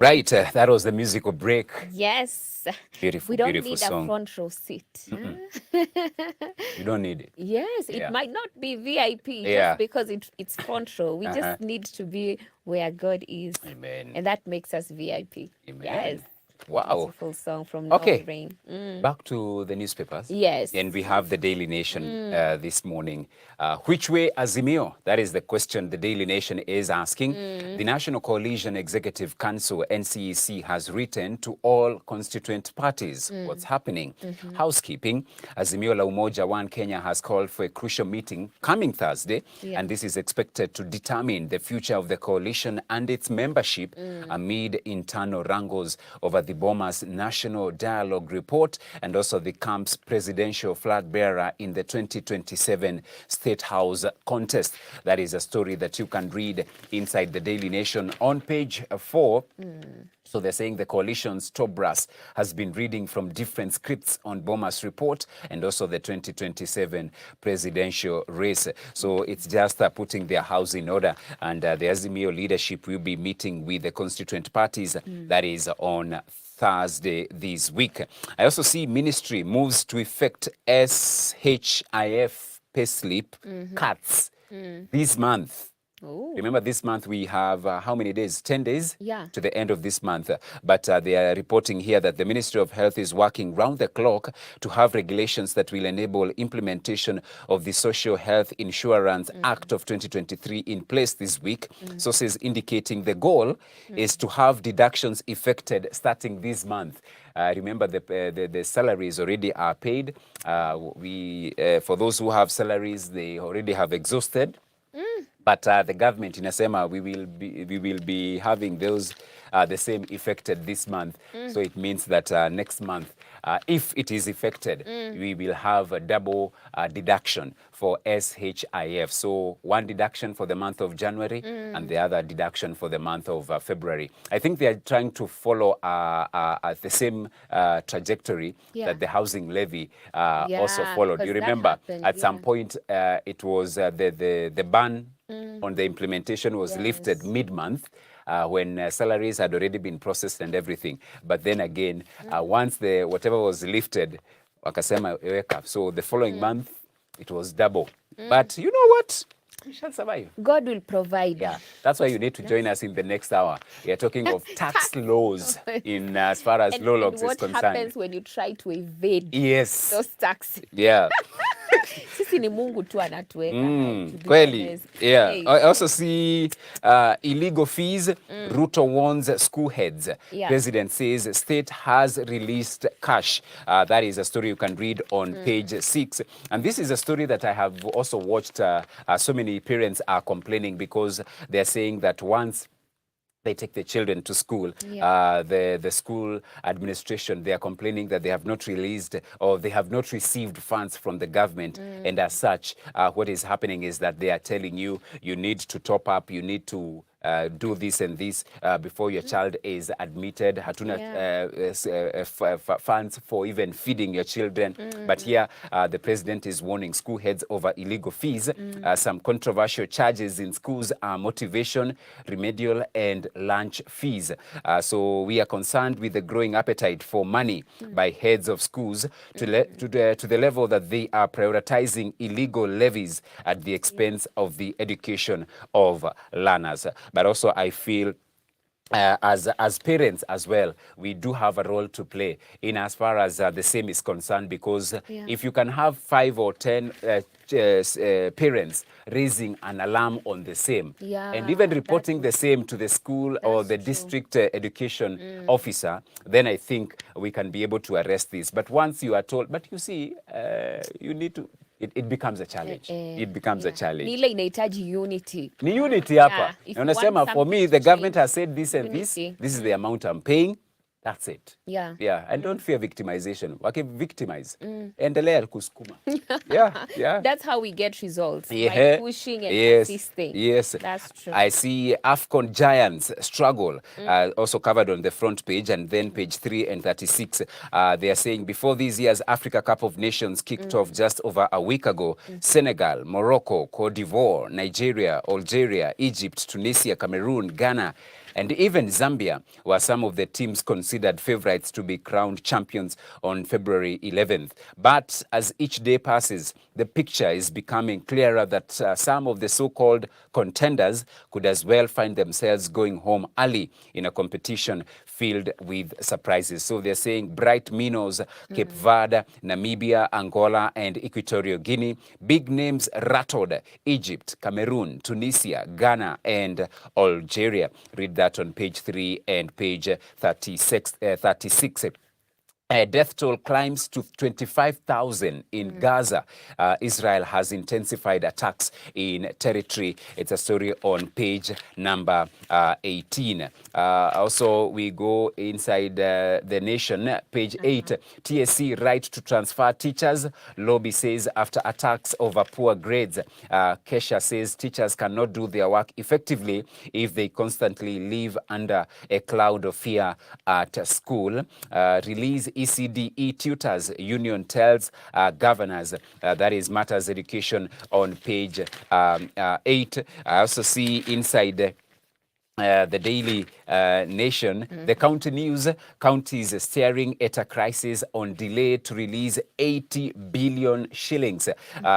Right, that was the musical break. Yes. Beautiful, We don't beautiful need song. a front row seat. You don't need it. Yes, it Yeah. might not be VIP Yeah. just because it's front row. We Uh-huh. just need to be where God is. Amen. And that makes us VIP. Yes. Amen. Wow. Beautiful song from Okay. Novi Rain. Back to the newspapers. Yes. And we have the Daily Nation this morning. Which way Azimio? That is the question the Daily Nation is asking. The National Coalition Executive Council, NCEC, has written to all constituent parties. What's happening? Housekeeping. Azimio la Umoja One Kenya has called for a crucial meeting coming Thursday. Yeah. And this is expected to determine the future of the coalition and its membership amid internal wrangles over the Bomas National Dialogue Report and also the camp's presidential flag bearer in the 2027 State House contest. That is a story that you can read inside the Daily Nation on page 4. So they're saying the coalition's top brass has been reading from different scripts on Bomas' report and also the 2027 presidential race. So it's just putting their house in order. And the Azimio leadership will be meeting with the constituent parties. That is on Thursday this week. I also see ministry moves to effect SHIF payslip cuts this month. Oh. Remember, this month we have how many days? 10 days Yeah. to the end of this month. But they are reporting here that the Ministry of Health is working round the clock to have regulations that will enable implementation of the Social Health Insurance Act of 2023 in place this week. Sources indicating the goal is to have deductions effected starting this month. Remember, the salaries already are paid. For those who have salaries, they already have exhausted. But the government inasema we will be having those the same effected this month. So it means that next month, if it is effected, we will have a double deduction for SHIF. So one deduction for the month of January and the other deduction for the month of February. I think they are trying to follow the same trajectory that the housing levy also followed. You remember, happened, at some point, it was the ban on the implementation was lifted mid-month when salaries had already been processed and everything. But then again, once whatever was lifted, wakasema weka. So the following month, it was double. But you know what? We shall survive. God will provide. Yeah, that's why you need to join us in the next hour. We are talking of tax laws in as far as law logs is concerned. What happens when you try to evade those taxes? Yeah. Sisi ni Mungu tu anatuweka. Kweli. Yeah. I also see illegal fees. Ruto warns school heads. Yeah. President says state has released cash. That is a story you can read on page 6. And this is a story that I have also watched. So many parents are complaining because they're saying that once they take the children to school, the school administration, they are complaining that they have not released or they have not received funds from the government. And as such, what is happening is that they are telling you, you need to top up, you need to do this and this before your child is admitted. Hatuna funds for even feeding your children. But here, the president is warning school heads over illegal fees. Some controversial charges in schools are motivation, remedial, and lunch fees. So we are concerned with the growing appetite for money by heads of schools to the level that they are prioritizing illegal levies at the expense of the education of learners. But also I feel as parents as well, we do have a role to play in as far as the same is concerned, because if you can have 5 or 10 parents raising an alarm on the same and even reporting the same to the school or the district education officer, then I think we can be able to arrest this. But once you are told, but you see, you need to, it becomes a challenge. It becomes a challenge. Ni ile inahitaji unity. Ni unity hapa. Na unasema, for me, the government has said this and this. This is the amount I'm paying. That's it. Yeah. Yeah. And don't fear victimization. Waki victimize. Endelea kusukuma. Yeah. That's how we get results. By pushing and persisting. Yes. That's true. I see AFCON giants struggle, also covered on the front page, and then page 3 and 36. They are saying before this year's Africa Cup of Nations kicked off just over a week ago, Senegal, Morocco, Cote d'Ivoire, Nigeria, Algeria, Egypt, Tunisia, Cameroon, Ghana, And even Zambia were some of the teams considered favorites to be crowned champions on February 11th. But as each day passes, the picture is becoming clearer that some of the so-called contenders could as well find themselves going home early in a competition filled with surprises. So they're saying bright minnows, Cape Verde, Namibia, Angola, and Equatorial Guinea. Big names rattled: Egypt, Cameroon, Tunisia, Ghana, and Algeria. Read that on page 3 and page 36. Death toll climbs to 25,000 in Gaza. Israel has intensified attacks in territory. It's a story on page number 18. Also, we go inside the nation, page 8. TSC right to transfer teachers. Lobby says after attacks over poor grades. Kesha says teachers cannot do their work effectively if they constantly live under a cloud of fear at school. Release ECDE tutors union tells governors. That is Matters Education on page 8. I also see inside the Daily Nation, the County News, counties staring at a crisis on delay to release 80 billion shillings.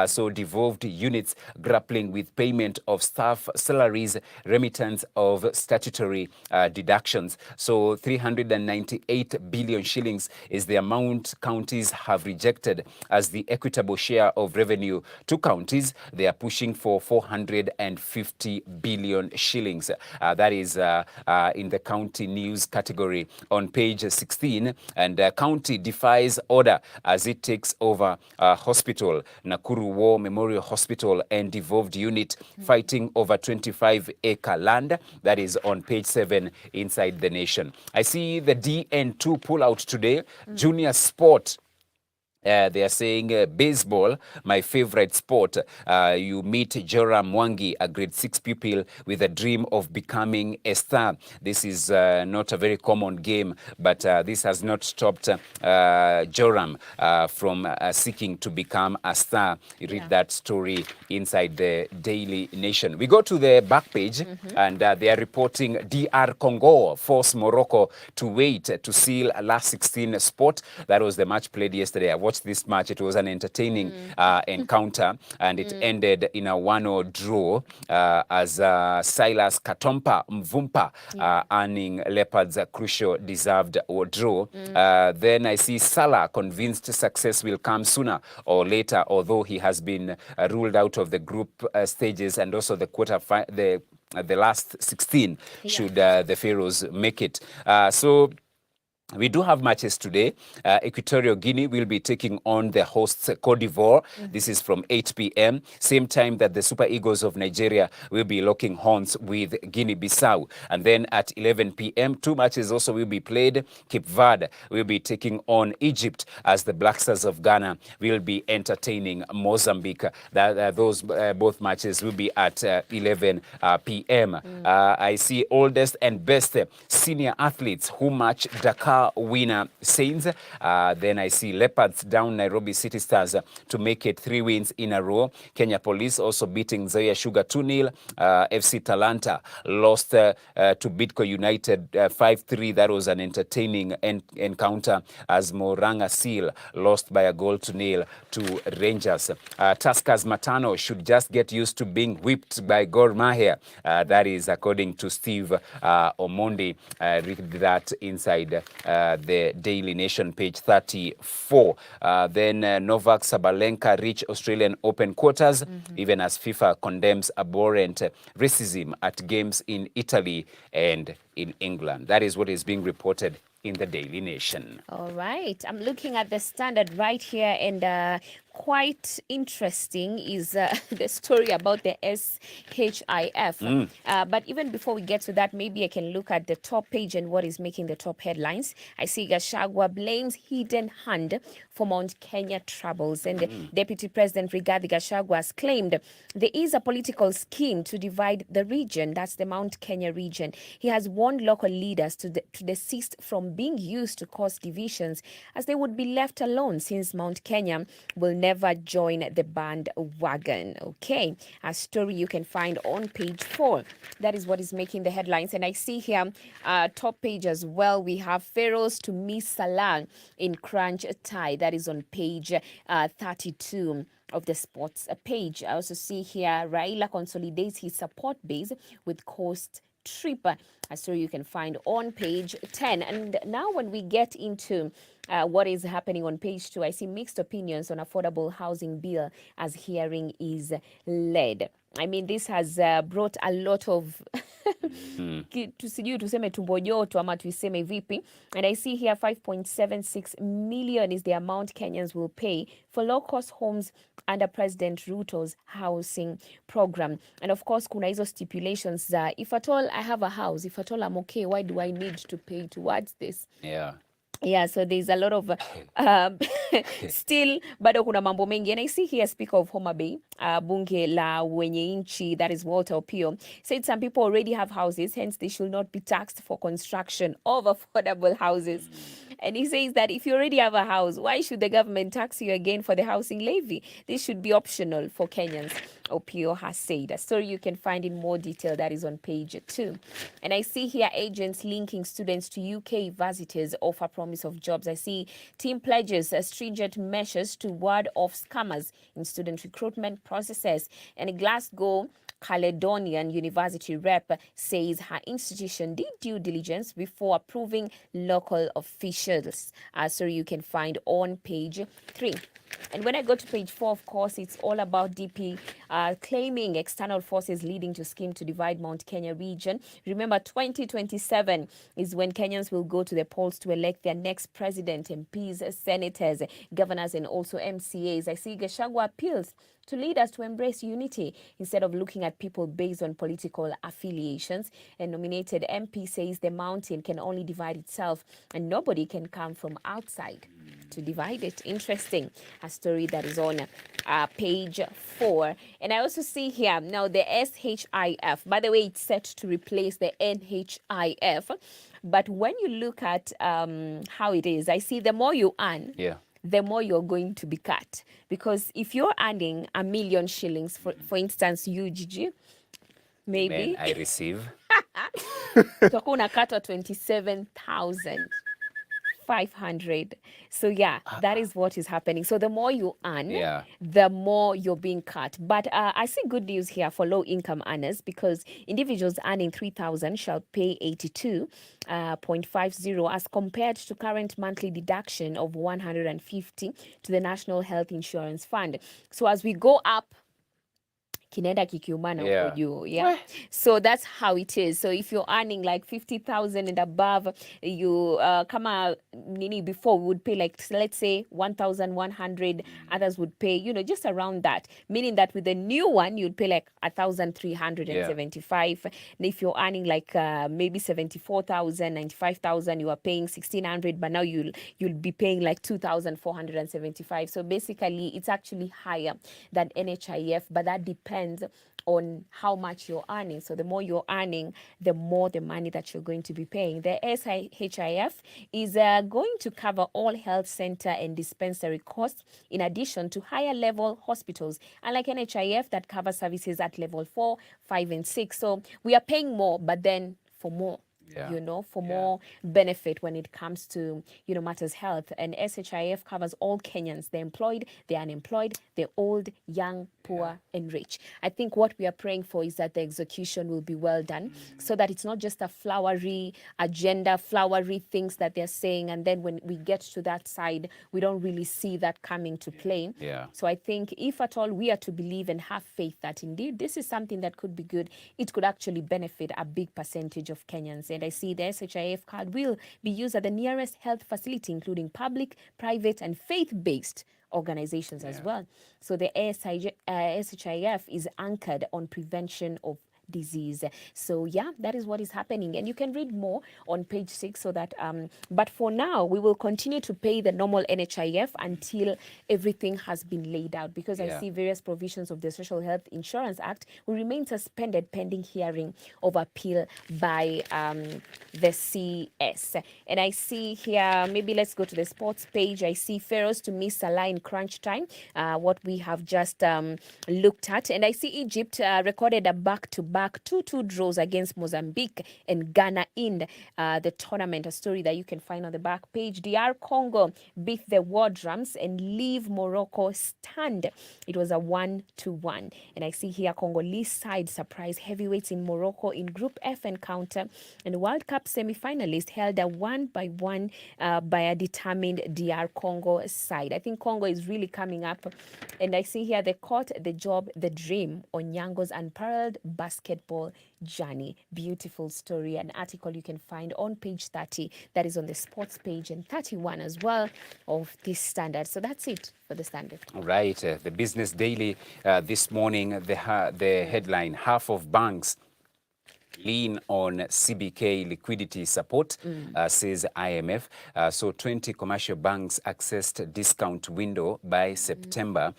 So devolved units grappling with payment of staff salaries, remittance of statutory deductions. So 398 billion shillings is the amount counties have rejected as the equitable share of revenue to counties. They are pushing for 450 billion shillings. That is in the county news category on page 16. And county defies order as it takes over hospital. Nakuru War Memorial Hospital and devolved unit fighting over 25-acre land. That is on page 7 inside the nation. I see the DN2 pull out today. Junior sport. They are saying baseball, my favorite sport. You meet Joram Mwangi, a grade 6 pupil with a dream of becoming a star. This is not a very common game, but this has not stopped Joram from seeking to become a star. You read that story inside the Daily Nation. We go to the back page, and they are reporting DR Congo force Morocco to wait to seal a last 16 spot. That was the match played yesterday. I watched this match. It was an entertaining encounter, and it ended in a 1-0 draw as Silas Katompa Mvumpa earning Leopards a crucial deserved draw. Then I see Salah convinced success will come sooner or later, although he has been ruled out of the group stages and also the the last 16 should the Pharaohs make it. So we do have matches today. Equatorial Guinea will be taking on the hosts Cote d'Ivoire. This is from 8 p.m. Same time that the Super Eagles of Nigeria will be locking horns with Guinea-Bissau. And then at 11 p.m., 2 matches also will be played. Cape Verde will be taking on Egypt as the Black Stars of Ghana will be entertaining Mozambique. Those both matches will be at 11 p.m. I see oldest and best senior athletes who match Dakar winner Saints. Then I see Leopards down Nairobi City Stars to make it 3 wins in a row. Kenya Police also beating Nzoia Sugar 2-0. FC Talanta lost to Bidco United 5-3. That was an entertaining encounter as Moranga Seal lost by a goal to 0 to Rangers. Tuskers Matano should just get used to being whipped by Gor Mahia. That is according to Steve Omondi. Read that inside the Daily Nation, page 34. Then Novak Sabalenka reach Australian Open quarters, even as FIFA condemns abhorrent racism at games in Italy and in England. That is what is being reported in the Daily Nation. All right. I'm looking at the Standard right here, and quite interesting is the story about the SHIF. But even before we get to that, maybe I can look at the top page and what is making the top headlines. I see Gachagua blames hidden hand for Mount Kenya troubles. And Deputy President Rigathi Gachagua has claimed there is a political scheme to divide the region. That's the Mount Kenya region. He has warned local leaders to desist from being used to cause divisions, as they would be left alone since Mount Kenya will never join the bandwagon. Okay, a story you can find on page 4. That is what is making the headlines. And I see here, top page as well, we have Pharaohs to miss Salah in crunch tie. That is on page 32 of the sports page. I also see here Raila consolidates his support base with Coast Tripper, a story you can find on page 10. And now when we get into what is happening on page 2, I see mixed opinions on affordable housing bill as hearing is led. I mean, this has brought a lot of sijui tuseme tumbo joto ama tuiseme vipi. And I see here 5.76 million is the amount Kenyans will pay for low-cost homes under President Ruto's housing program. And of course, kuna hizo stipulations za if at all I have a house, if at all I'm okay, why do I need to pay towards this? Yeah, so there's a lot of still bado kuna mambo mengi. And I see here Speaker of Homa Bay, bunge la wenye nchi, that is Walter Opio, said some people already have houses, hence they should not be taxed for construction of affordable houses. And he says that if you already have a house, why should the government tax you again for the housing levy? This should be optional for Kenyans, Opio has said. A story you can find in more detail, that is on page 2. And I see here agents linking students to UK universities offer promise of jobs. I see team pledges stringent measures to ward off scammers in student recruitment processes. And Glasgow Caledonian University rep says her institution did due diligence before approving local officials. So you can find on page 3. And when I go to page 4, of course, it's all about DP claiming external forces leading to scheme to divide Mount Kenya region. Remember, 2027 is when Kenyans will go to the polls to elect their next president, MPs, senators, governors, and also MCAs. I see Gachagua appeals to leaders to embrace unity instead of looking at people based on political affiliations. A nominated MP says the mountain can only divide itself and nobody can come from outside to divide it. Interesting. A story that is on page 4. And I also see here now the SHIF. By the way, it's set to replace the NHIF. But when you look at how it is, I see the more you earn, the more you're going to be cut. Because if you're earning 1 million shillings, for instance, UGG, maybe Amen, I receive. utakuwa unakatwa 27,500. So yeah, that is what is happening. So the more you earn, the more you're being cut. But I see good news here for low-income earners, because individuals earning 3,000 shall pay 82.50 as compared to current monthly deduction of 150 to the National Health Insurance Fund. So as we go up, kinaenda kikiumana huko juu. So that's how it is. So if you're earning like 50,000 and above, you kama nini before we would pay like, let's say 1,100, others would pay, you know, just around that, meaning that with the new one you'd pay like 1,375. And if you're earning like maybe 74,000, 95,000, you are paying 1,600, but now you'll be paying like 2,475. So basically it's actually higher than NHIF, but that depends on how much you're earning. So the more you're earning, the more the money that you're going to be paying. The SHIF is going to cover all health center and dispensary costs, in addition to higher level hospitals, unlike NHIF that covers services at level 4, 5, and 6. So we are paying more, but then for more. You know, for more benefit when it comes to, you know, matters health. And SHIF covers all Kenyans, the employed, the unemployed, the old, young, poor, and rich. I think what we are praying for is that the execution will be well done, so that it's not just a flowery agenda, flowery things that they're saying, and then when we get to that side, we don't really see that coming to play. So I think if at all we are to believe and have faith that indeed this is something that could be good, it could actually benefit a big percentage of Kenyans. And I see the SHIF card will be used at the nearest health facility, including public, private, and faith-based organizations as well. So the SHIF is anchored on prevention of disease. So yeah, that is what is happening, and you can read more on page 6. So that but for now we will continue to pay the normal NHIF until everything has been laid out, because I see various provisions of the Social Health Insurance Act will remain suspended pending hearing of appeal by the CS. And I see here, maybe let's go to the sports page. I see Pharaohs to miss Salah in crunch time, what we have just looked at. And I see Egypt recorded a back-to-back 2-2 draws against Mozambique and Ghana in the tournament, a story that you can find on the back page. DR Congo beat the War Drums and leave Morocco stand. It was a 1-1. And I see here Congolese side surprise heavyweights in Morocco in Group F encounter, and World Cup semi-finalist held a 1-1 by a determined DR Congo side. I think Congo is really coming up. And I see here they caught the job, the dream, Onyango's unparalleled basketball journey. Beautiful story. An article you can find on page 30, that is on the sports page, and 31 as well of this Standard. So that's it for the Standard. Right. The Business Daily this morning, the headline, half of banks lean on CBK liquidity support, says IMF. So 20 commercial banks accessed discount window by September.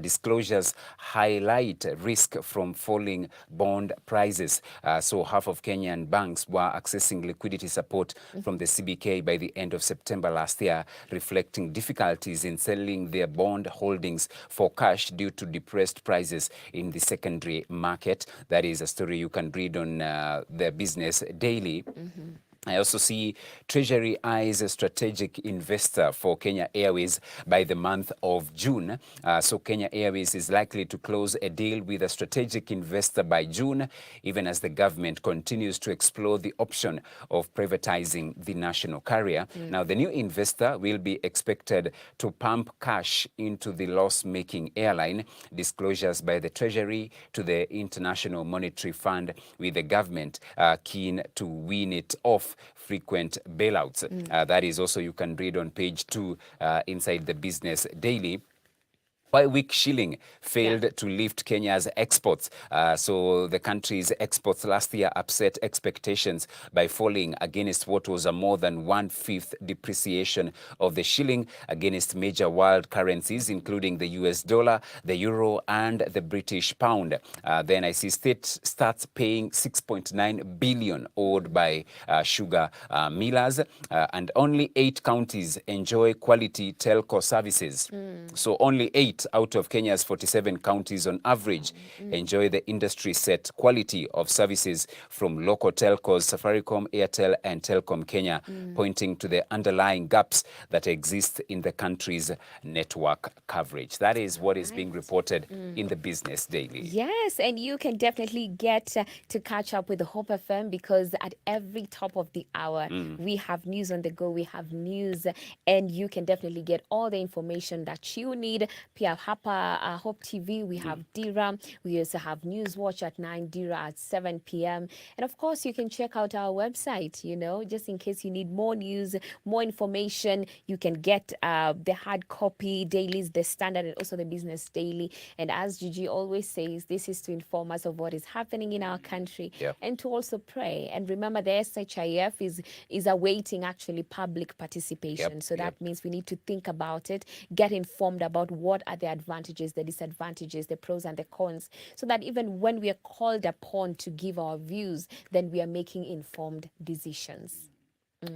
Disclosures highlight risk from falling bond prices. So half of Kenyan banks were accessing liquidity support from the CBK by the end of September last year, reflecting difficulties in selling their bond holdings for cash due to depressed prices in the secondary market. That is a story you can read on the Business Daily. I also see Treasury eyes a strategic investor for Kenya Airways by the month of June. So Kenya Airways is likely to close a deal with a strategic investor by June, even as the government continues to explore the option of privatizing the national carrier. Now, the new investor will be expected to pump cash into the loss-making airline. Disclosures by the Treasury to the International Monetary Fund, with the government keen to wean it off frequent bailouts. That is also, you can read on page 2 inside the Business Daily. Why weak shilling failed to lift Kenya's exports. So the country's exports last year upset expectations by falling against what was a more than 1/5 depreciation of the shilling against major world currencies, including the US dollar, the euro, and the British pound. Then I see state starts paying 6.9 billion owed by sugar millers, and only 8 counties enjoy quality telco services. So only 8 out of Kenya's 47 counties on average enjoy the industry-set quality of services from local telcos, Safaricom, Airtel, and Telkom Kenya, pointing to the underlying gaps that exist in the country's network coverage. That is what is being reported in the Business Daily. Yes, and you can definitely get to catch up with the Hope FM, because at every top of the hour, we have news on the go, we have news, and you can definitely get all the information that you need. Pia hapa Hope TV, we have Dira. We also have News Watch at 9, Dira at 7 p.m. And of course, you can check out our website, you know, just in case you need more news, more information. You can get the hard copy dailies, the Standard, and also the Business Daily. And as Gigi always says, this is to inform us of what is happening in our country, and to also pray. And remember, the SHIF is awaiting actually public participation. So that means we need to think about it, get informed about what are the advantages, the disadvantages, the pros and the cons, so that even when we are called upon to give our views, then we are making informed decisions.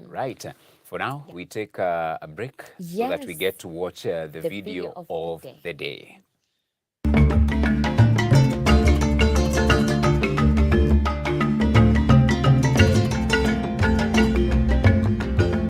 Right. For now, we take a break so that we get to watch the video of the day.